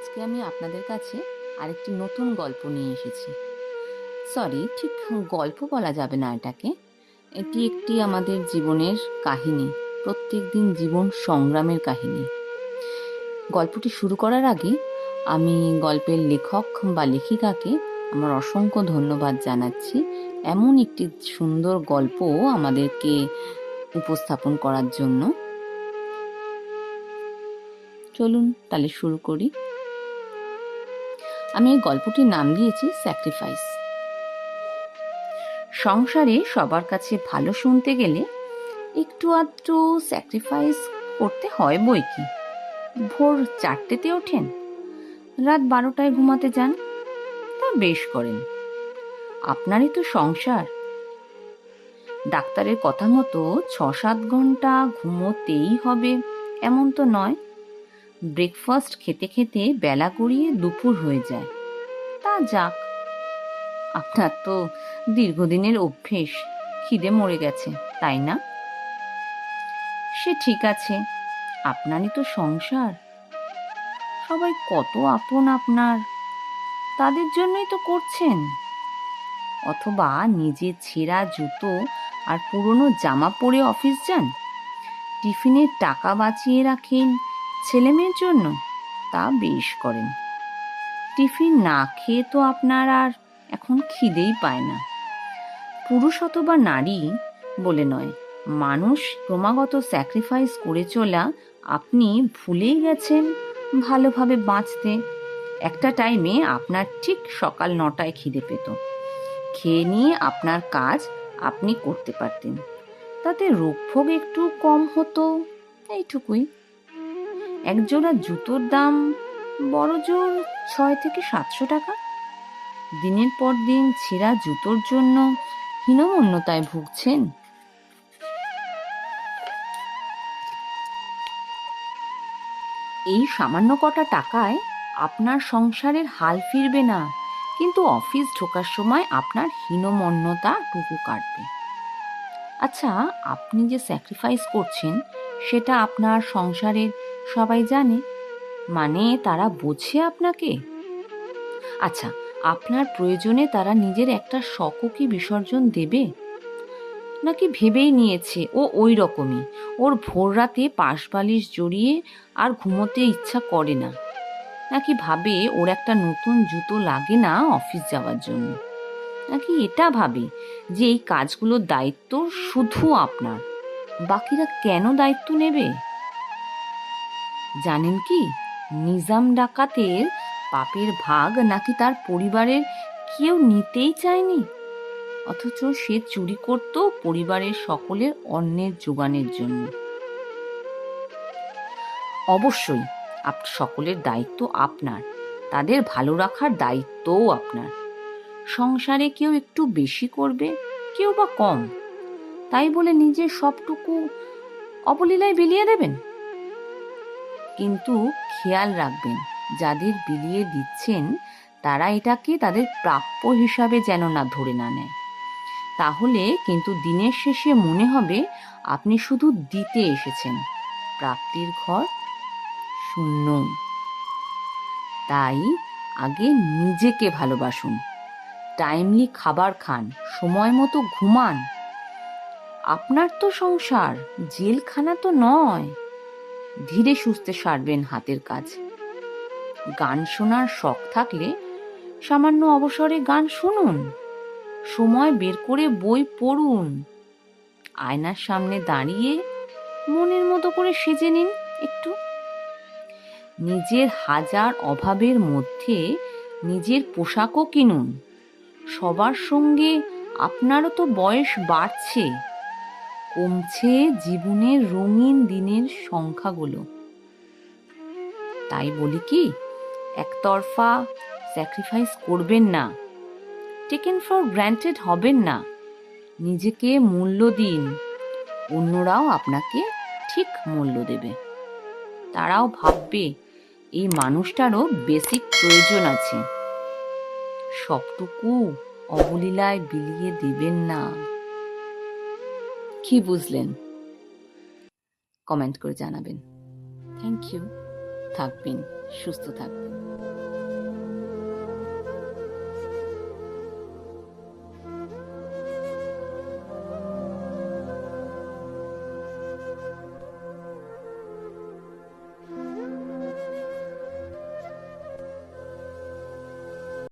আজকে আমি আপনাদের কাছে আরেকটি নতুন গল্প নিয়ে এসেছি। সরি, ঠিক গল্প বলা যাবে না এটাকে। এটি একটি আমাদের জীবনের কাহিনী, প্রত্যেকদিন জীবন সংগ্রামের কাহিনী। গল্পটি শুরু করার আগে আমি গল্পের লেখক বা লেখিকাকে আমার অসংখ্য ধন্যবাদ জানাচ্ছি এমন একটি সুন্দর গল্প আমাদেরকে উপস্থাপন করার জন্য। চলুন তাহলে শুরু করি। আমি এই গল্পটির নাম দিয়েছি স্যাক্রিফাইস। সংসারে সবার কাছে ভালো শুনতে গেলে একটু আধটু স্যাক্রিফাইস করতে হয় বই কি। ভোর 4টেতে ওঠেন, রাত 12টায় ঘুমাতে যান, তা বেশ করেন। আপনারই তো সংসার। ডাক্তারের কথা মতো 6-7 ঘন্টা ঘুমোতেই হবে এমন তো নয়। ব্রেকফাস্ট খেতে খেতে বেলা গড়িয়ে দুপুর হয়ে যায়, তা যাক। আপনার তো দীর্ঘদিনের অভ্যেস, খিদে মরে গেছে, তাই না? সে ঠিক আছে, আপনারই তো সংসার। সবাই কত আপন আপনার, তাদের জন্যই তো করছেন। অথবা নিজের ছেঁড়া জুতো আর পুরনো জামা পরে অফিস যান, টিফিনের টাকা বাঁচিয়ে রাখেন ছেলেমেয়ের জন্য, তা বেশ করেন। টিফিন না খেয়ে তো আপনার আর এখন খিদেই পায় না। পুরুষ অথবা নারী বলে নয়, মানুষ ক্রমাগত স্যাক্রিফাইস করে চলা আপনি ভুলেই গেছেন ভালোভাবে বাঁচতে। একটা টাইমে আপনার ঠিক সকাল 9টায় খিদে পেত, খেয়ে নিয়ে আপনার কাজ আপনি করতে পারতেন, তাতে রোগভোগ একটু কম হতো, এইটুকুই। একজোড়া জুতোর দাম বড় জোর 600-700 টাকা। দিনের পর দিন ছেঁড়া জুতোর জন্য হীনমন্যতায় ভুগছেন। এই সামান্য কটা টাকায় আপনার সংসারের হাল ফিরবে না, কিন্তু অফিস ঢোকার সময় আপনার হীনমন্যতা টুকু কাটবে। আচ্ছা, আপনি যে স্যাক্রিফাইস করছেন সেটা আপনার সংসারের সবাই জানে? মানে তারা বোঝে আপনাকে? আচ্ছা, আপনার প্রয়োজনে তারা নিজের একটা শখও কি বিসর্জন দেবে? নাকি ভেবেই নিয়েছে ও ওই রকমই, ওর ভোর রাতে পাশ বালিশ জড়িয়ে আর ঘুমোতে ইচ্ছা করে না? নাকি ভাবে ওর একটা নতুন জুতো লাগে না অফিস যাওয়ার জন্য? নাকি এটা ভাবে যে এই কাজগুলোর দায়িত্ব শুধু আপনার, বাকিরা কেন দায়িত্ব নেবে? জানেন কি, নিজাম ডাকাতের পাপের ভাগ নাকি তার পরিবারের কেউ নিতেই চায়নি, অথচ সে চুরি করত পরিবারের সকলের অন্নের যোগানের জন্য। অবশ্যই সকলের দায়িত্ব আপনার, তাদের ভালো রাখার দায়িত্বও আপনার। সংসারে কেউ একটু বেশি করবে, কেউ বা কম, তাই বলে নিজের সবটুকু অবলীলায় বিলিয়ে দেবেন? কিন্তু খেয়াল রাখবেন, যাদের বিলিয়ে দিচ্ছেন তারা এটাকে তাদের প্রাপ্য হিসাবে যেন না ধরে না নেয়। তাহলে কিন্তু দিনের শেষে মনে হবে আপনি শুধু দিতে এসেছেন, প্রাপ্তির ঘর শূন্য। তাই আগে নিজেকে ভালোবাসুন, টাইমলি খাবার খান, সময় মতো ঘুমান। আপনার তো সংসার, জেলখানা তো নয়। ধীরে সুস্থে সারবেন হাতের কাজ। গান শোনার শখ থাকলে সামান্য অবসরে গান শুনুন, সময় বের করে বই পড়ুন, আয়নার সামনে দাঁড়িয়ে মনের মতো করে সেজে নিন একটু। নিজের হাজার অভাবের মধ্যে নিজের পোশাকও কিনুন। সবার সঙ্গে আপনারও তো বয়স বাড়ছে, কমছে জীবনের রঙিন দিনের সংখ্যাগুলো। তাই বলি কি, একতরফা স্যাক্রিফাইস করবেন না, টেকেন ফর গ্র্যান্টেড হবেন না। নিজেকে মূল্য দিন, অন্যরাও আপনাকে ঠিক মূল্য দেবে। তারাও ভাববে এই মানুষটারও বেসিক প্রয়োজন আছে। সবটুকু অবলীলায় বিলিয়ে দেবেন না। কি বুঝলেন? কমেন্ট করে জানাবেন। Thank you. থাকবেন, সুস্থ থাকবেন।